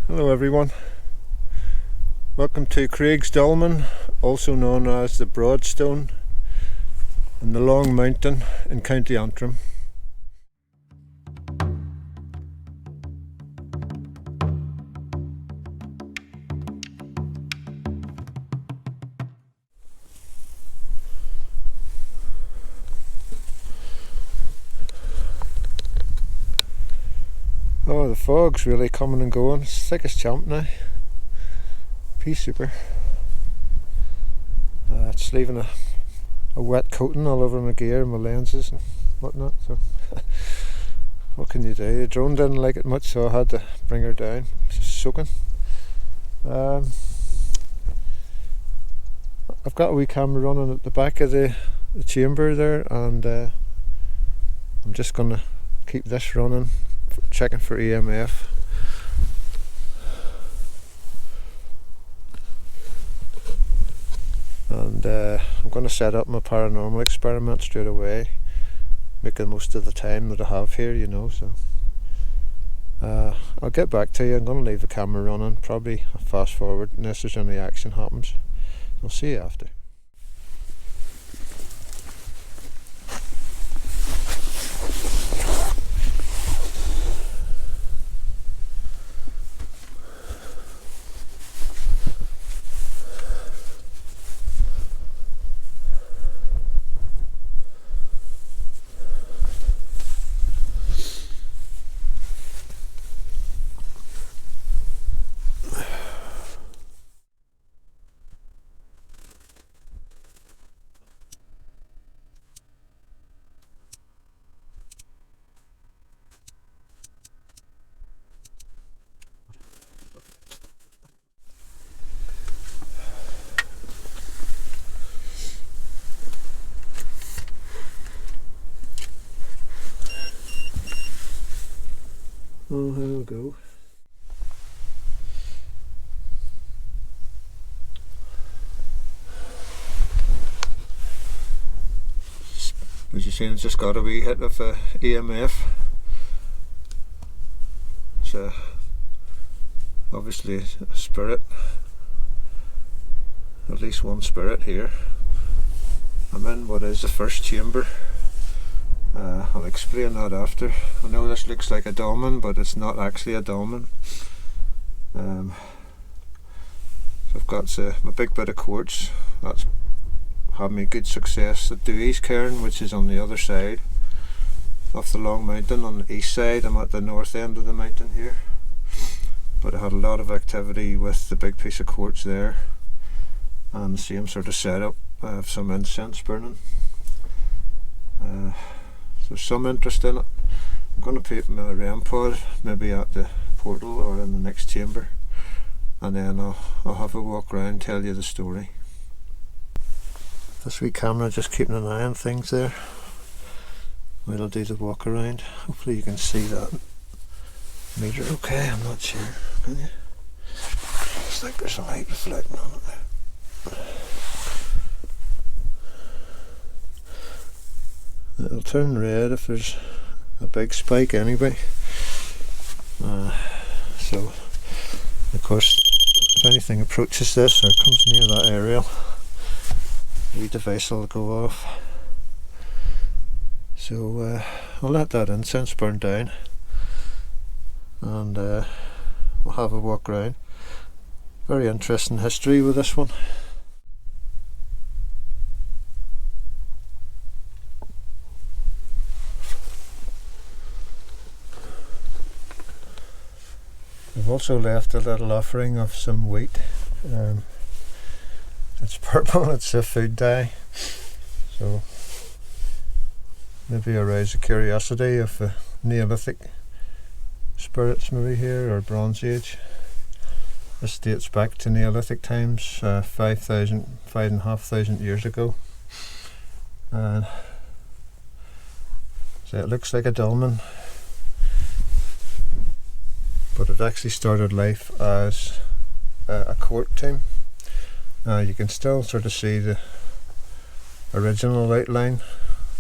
Hello everyone, welcome to Craig's Dolmen, also known as the Broadstone, in the Long Mountain in County Antrim. Oh, the fog's really coming and going. It's thick as champ now. Pea super. It's leaving a wet coating all over my gear and my lenses and whatnot. So what can you do? The drone didn't like it much, so I had to bring her down. It's just soaking. I've got a wee camera running at the back of the chamber there, and I'm just going to keep this running, checking for EMF. And I'm going to set up my paranormal experiment straight away, make the most of the time that I have here, you know. So I'll get back to you. I'm going to leave the camera running, probably fast forward unless there's any action happens. I'll see you after. Oh, here we go. As you've seen, it's just got a wee hit of EMF. It's obviously a spirit, at least one spirit here. I'm in what is the first chamber. I'll explain that after. I know this looks like a dolmen, but it's not actually a dolmen. So I've got my big bit of quartz. That's had me good success at Dewey's cairn, which is on the other side of the Long Mountain, on the east side. I'm at the north end of the mountain here, but I had a lot of activity with the big piece of quartz there, and the same sort of setup. I have some incense burning. There's some interest in it. I'm going to put my REM pod maybe at the portal or in the next chamber, and then I'll have a walk around, tell you the story. This wee camera just keeping an eye on things there while I do the walk around. Hopefully you can see that meter okay. I'm not sure, can you? Looks like there's some light reflecting on it there. It'll turn red if there's a big spike anyway. So of course if anything approaches this or comes near that area, the device will go off. So I'll let that incense burn down, and we'll have a walk around. Very interesting history with this one. I've also left a little offering of some wheat. It's purple, it's a food dye, so maybe arouse the curiosity of the Neolithic spirits maybe here, or Bronze Age. This dates back to Neolithic times, 5,500 years ago. So it looks like a dolmen, but it actually started life as a court tomb. You can still sort of see the original outline.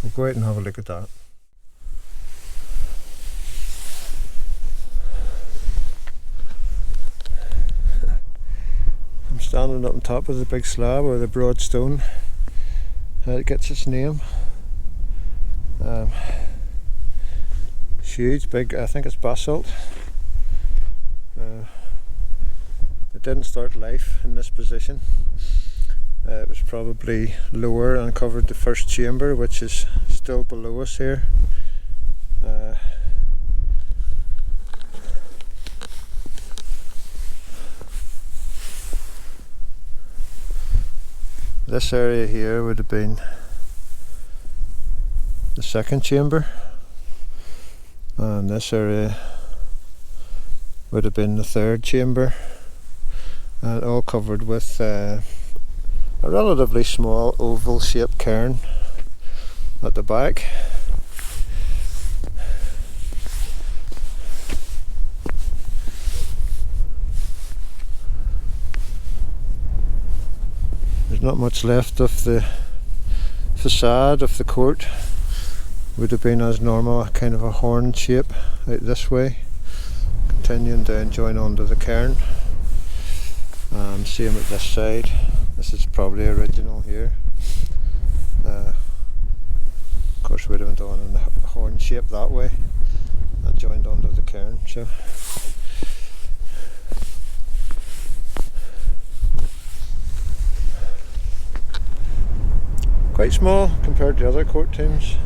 We'll go out and have a look at that. I'm standing up on top of the big slab, or the broad stone. It gets its name. It's huge, big, I think it's basalt. It didn't start life in this position. It was probably lower and covered the first chamber, which is still below us here. This area here would have been the second chamber, and this area would have been the third chamber, and all covered with a relatively small oval shaped cairn at the back. There's not much left of the facade of the court. Would have been as normal, kind of a horn shape out this way, continuing down, join onto the cairn. Same at this side. This is probably original here. Of course, would have been done in the horn shape that way and joined onto the cairn. So quite small compared to other court tombs.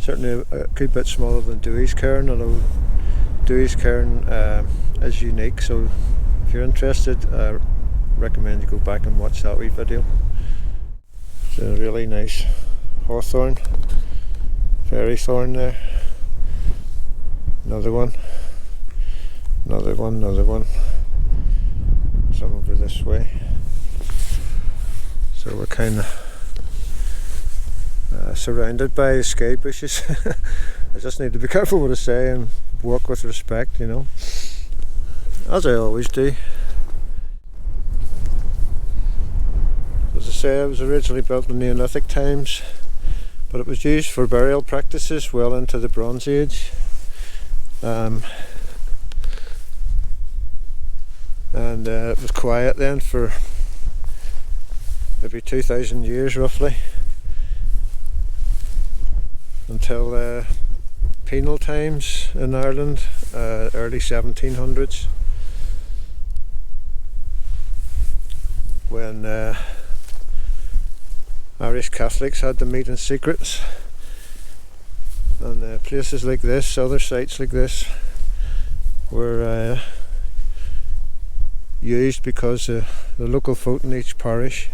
Certainly a good bit smaller than Dewey's cairn, although Dewey's cairn is unique, so if you're interested, I recommend you go back and watch that wee video. It's a really nice hawthorn, fairy thorn there. Another one, another one, another one. Some over this way. So we're kind of surrounded by sky bushes. I just need to be careful what I say and walk with respect, you know, as I always do. As I say, it was originally built in Neolithic times, but it was used for burial practices well into the Bronze Age. And it was quiet then for maybe 2,000 years roughly, until penal times in Ireland, early 1700s, when Irish Catholics had to meet in secrets, and places like this, other sites like this, were used because the local folk in each parish,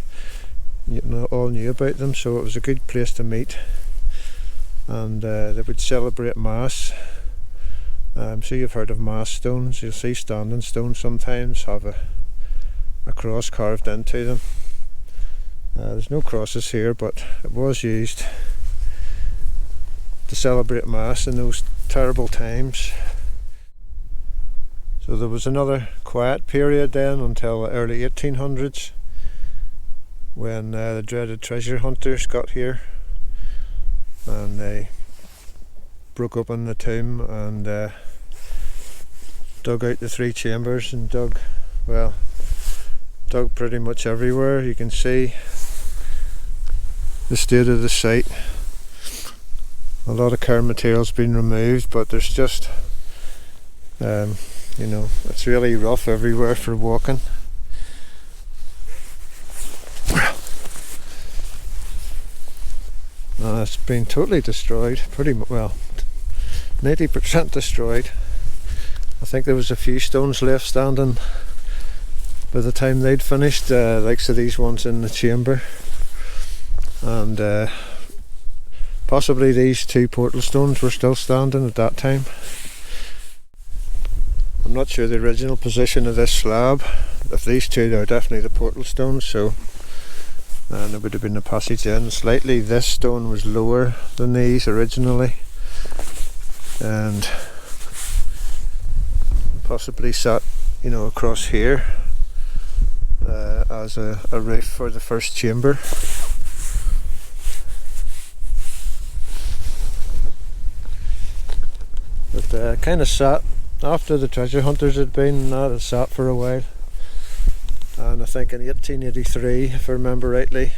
you know, all knew about them, so it was a good place to meet. And they would celebrate Mass. So you've heard of Mass stones. You'll see standing stones sometimes have a cross carved into them. There's no crosses here, but it was used to celebrate Mass in those terrible times. So there was another quiet period then until the early 1800s, when the dreaded treasure hunters got here. And they broke open the tomb and dug out the three chambers and dug pretty much everywhere. You can see the state of the site. A lot of cairn material's been removed, but there's just you know, it's really rough everywhere for walking. It's been totally destroyed, pretty well, 90% destroyed. I think there was a few stones left standing by the time they'd finished, like so these ones in the chamber, and possibly these two portal stones were still standing at that time. I'm not sure the original position of this slab. If these two are definitely the portal stones, so there would have been a passage in. Slightly, this stone was lower than these originally, and possibly sat, across here as a roof for the first chamber. But kind of sat after the treasure hunters had been. It sat for a while, and I think in 1883, if I remember rightly,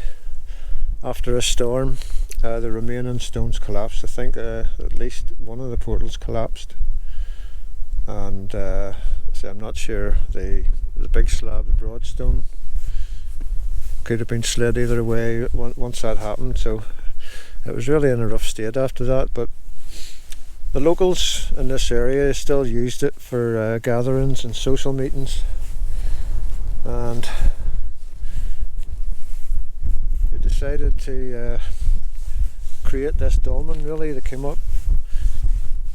after a storm, the remaining stones collapsed. I think at least one of the portals collapsed, and so I'm not sure the big slab, the broad stone, could have been slid either way once that happened. So it was really in a rough state after that, but the locals in this area still used it for gatherings and social meetings, and they decided to create this dolmen. Really, they came up,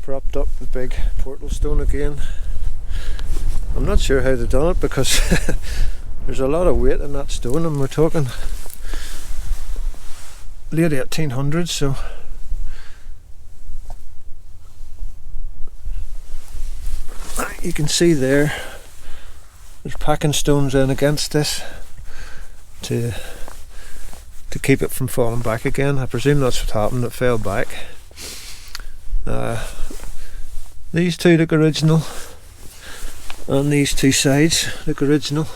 propped up the big portal stone again. I'm not sure how they've done it, because there's a lot of weight in that stone, and we're talking late 1800s, so you can see there's packing stones in against this to keep it from falling back again. I presume that's what happened, it fell back. These two look original, and these two sides look original.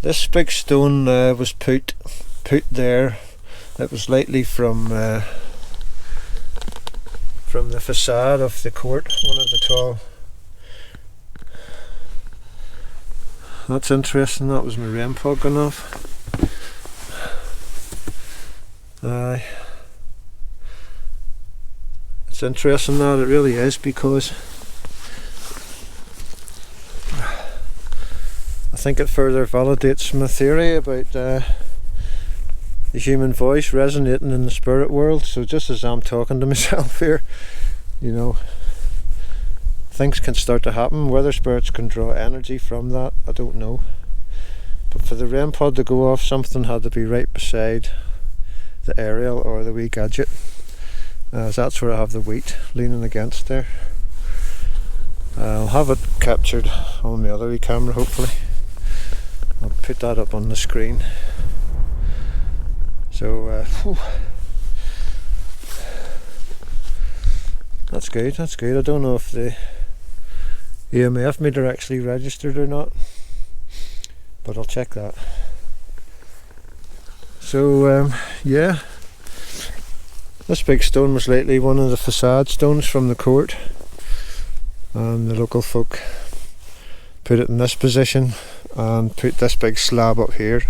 This big stone was put there. It was likely from the facade of the court, one of the tall. That's interesting. That was my rain pod going off. It's interesting that, it really is, because I think it further validates my theory about the human voice resonating in the spirit world. So just as I'm talking to myself here, things can start to happen. Whether spirits can draw energy from that, I don't know. But for the REM pod to go off, something had to be right beside the aerial or the wee gadget, as that's where I have the wheat leaning against there. I'll have it captured on my other wee camera, hopefully. I'll put that up on the screen. So that's good, that's good. I don't know if the EMF meter actually registered or not, but I'll check that. So yeah, this big stone was lately one of the facade stones from the court, and the local folk put it in this position and put this big slab up here,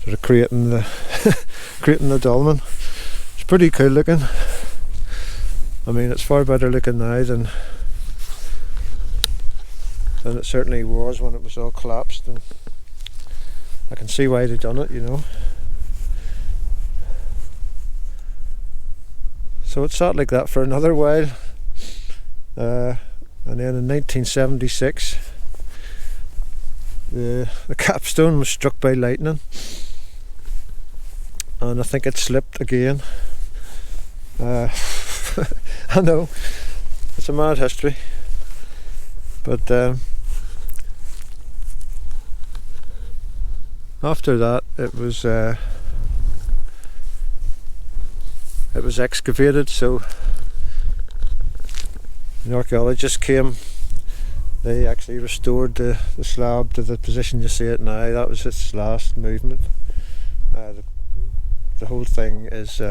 sort of creating the creating the dolmen. It's pretty cool looking. I mean, it's far better looking now than it certainly was when it was all collapsed, and I can see why they done it, So it sat like that for another while, and then in 1976 the capstone was struck by lightning, and I think it slipped again. I know, it's a mad history, but after that it was excavated. So the archaeologists came, they actually restored the slab to the position you see it now. That was its last movement. The whole thing is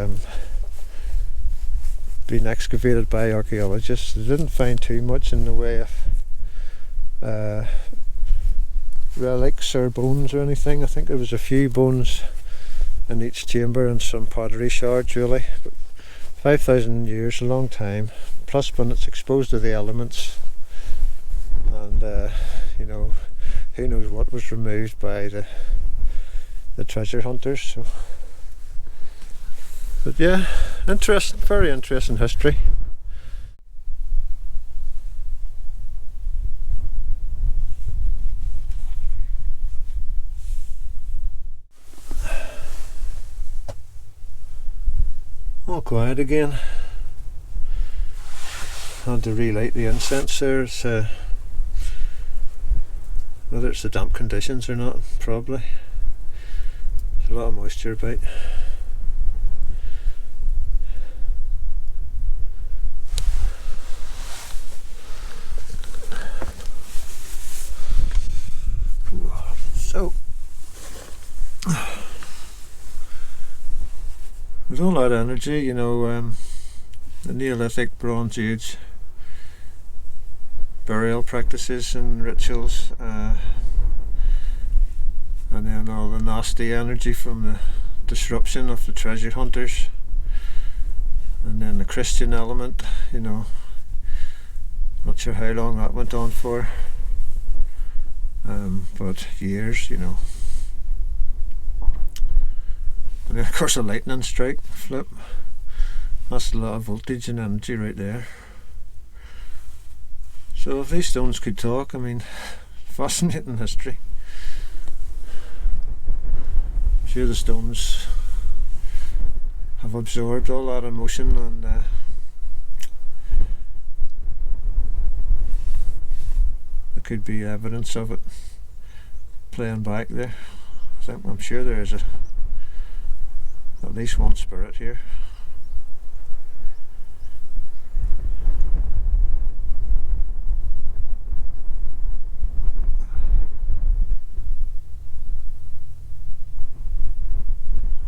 being excavated by archaeologists. They didn't find too much in the way of relics or bones or anything. I think there was a few bones in each chamber and some pottery shards really. But 5,000 years, a long time, plus when it's exposed to the elements, and you know, who knows what was removed by the treasure hunters. So, but yeah, interesting, very interesting history. All quiet again. Had to relight the incense there. It's, whether it's the damp conditions or not, probably. There's a lot of moisture about. So there's all that energy, you know, the Neolithic, Bronze Age burial practices and rituals, and then all the nasty energy from the disruption of the treasure hunters, and then the Christian element, you know, not sure how long that went on for, but years, you know. And then of course a lightning strike flip, that's a lot of voltage and energy right there. So if these stones could talk, I mean, fascinating history. I'm sure the stones have absorbed all that emotion, and there could be evidence of it playing back there. I'm sure there is at least one spirit here.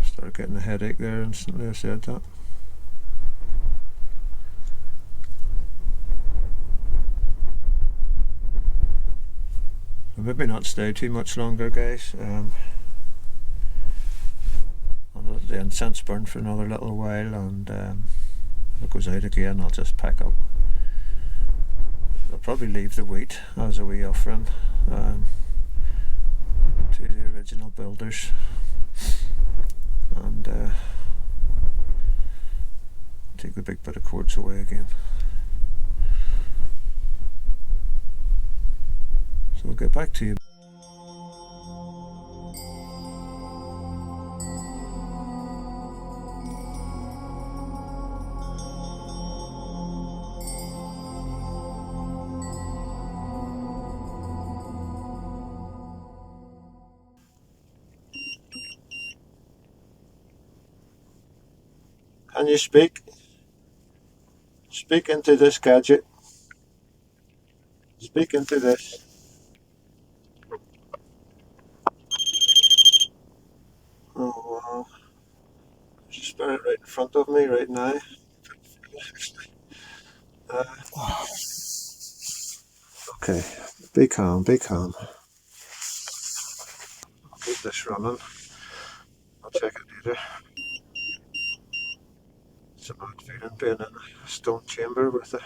Started getting a headache there instantly I said that. I'll maybe not stay too much longer, guys. I'll let the incense burn for another little while, and if it goes out again I'll just pack up. I'll probably leave the wheat as a wee offering to the original builders, and take the big bit of quartz away again. So we'll get back to you. Can you speak? Speak into this gadget. Speak into this. Oh wow. There's a spirit right in front of me right now. Okay, be calm, be calm. I'll keep this running. I'll check it later. It's a mad feeling being in a stone chamber with an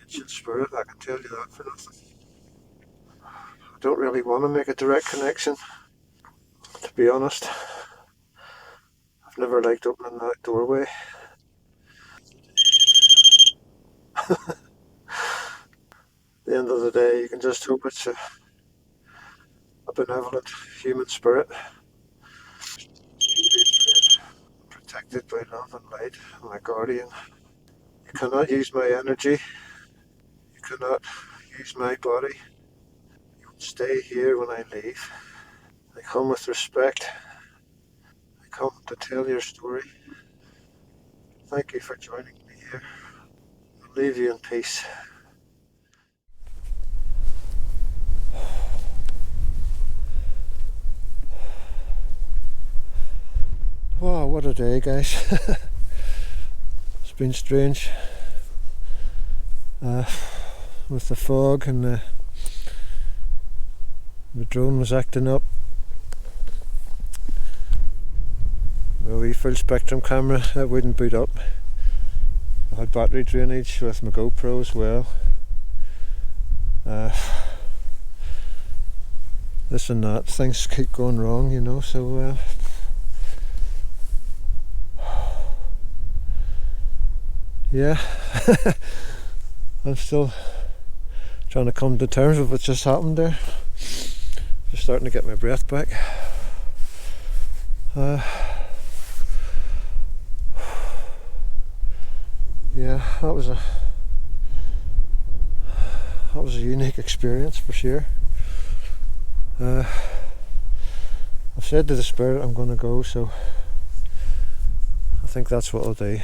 ancient spirit, I can tell you that for nothing. I don't really want to make a direct connection, to be honest. I've never liked opening that doorway. At the end of the day, you can just hope it's a benevolent human spirit, protected by love and light, my guardian. You cannot use my energy, you cannot use my body. You stay here when I leave. I come with respect. I come to tell your story. Thank you for joining me here. I'll leave you in peace. Wow, what a day, guys. It's been strange. With the fog, and the drone was acting up. full spectrum camera, it wouldn't boot up. I had battery drainage with my GoPro as well. This and that, things keep going wrong, you know, so yeah. I'm still trying to come to terms with what just happened there. Just starting to get my breath back. Yeah, that was a unique experience for sure. I've said to the spirit I'm going to go, so I think that's what I'll do.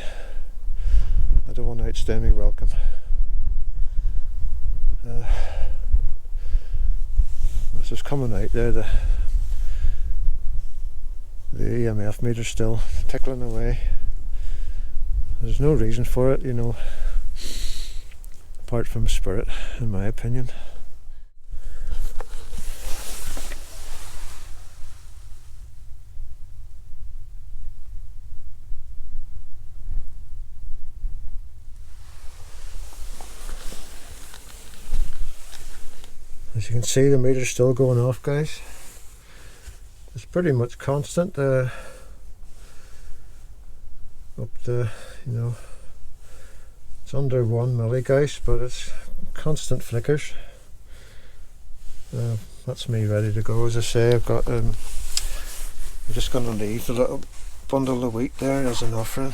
I don't want to outstay my welcome. I was just coming out there, the EMF meter's still tickling away. There's no reason for it, you know, apart from spirit, in my opinion. As you can see, the meter's still going off, guys. It's pretty much constant up to, you know, it's under 1 milligauss, but it's constant flickers. That's me ready to go. As I say, I've got I'm just going to leave the little bundle of wheat there as an offering.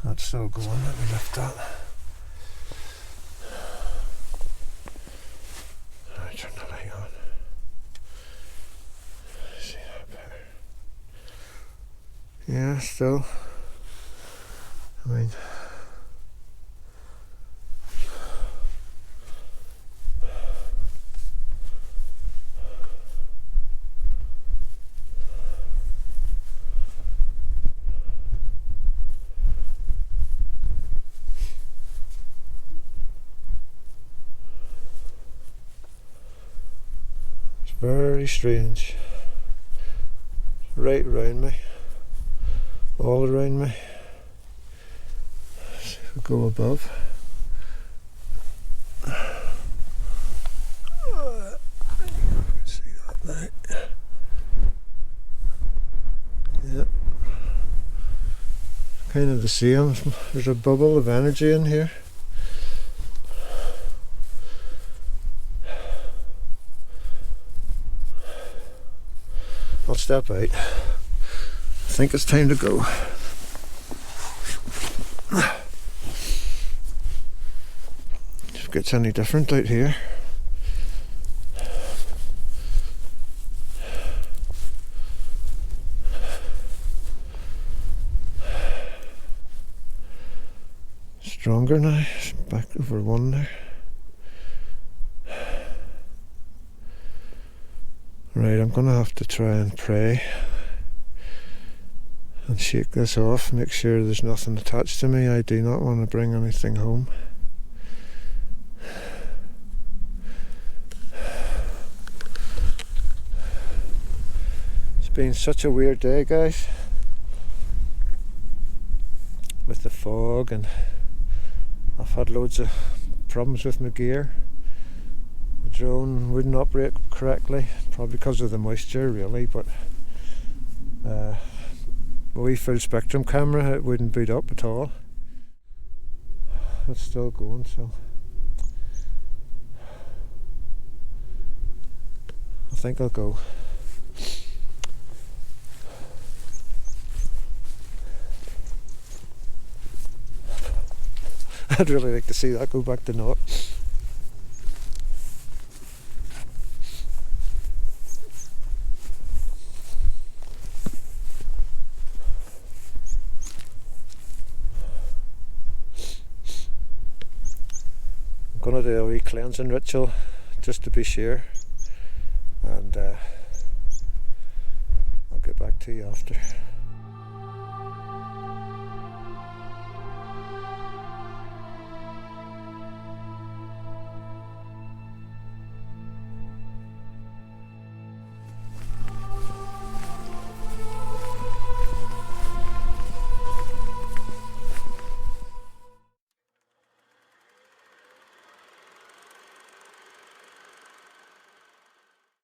That's still going. Let me lift that. Turn the light on. See that better? Yeah, still. I mean, very strange. Right around me, all around me. So we go above. See that now? Yeah. Kind of the same. There's a bubble of energy in here. I'll step out. I think it's time to go. If it gets any different out here. Stronger now. It's back over 1 there. Right, I'm going to have to try and pray and shake this off, make sure there's nothing attached to me. I do not want to bring anything home. It's been such a weird day, guys, with the fog, and I've had loads of problems with my gear. The drone wouldn't operate correctly, probably because of the moisture really, but a wee full spectrum camera, it wouldn't boot up at all. It's still going, so I think I'll go. I'd really like to see that go back to naught. I'm going to do a wee cleansing ritual just to be sure, and I'll get back to you after.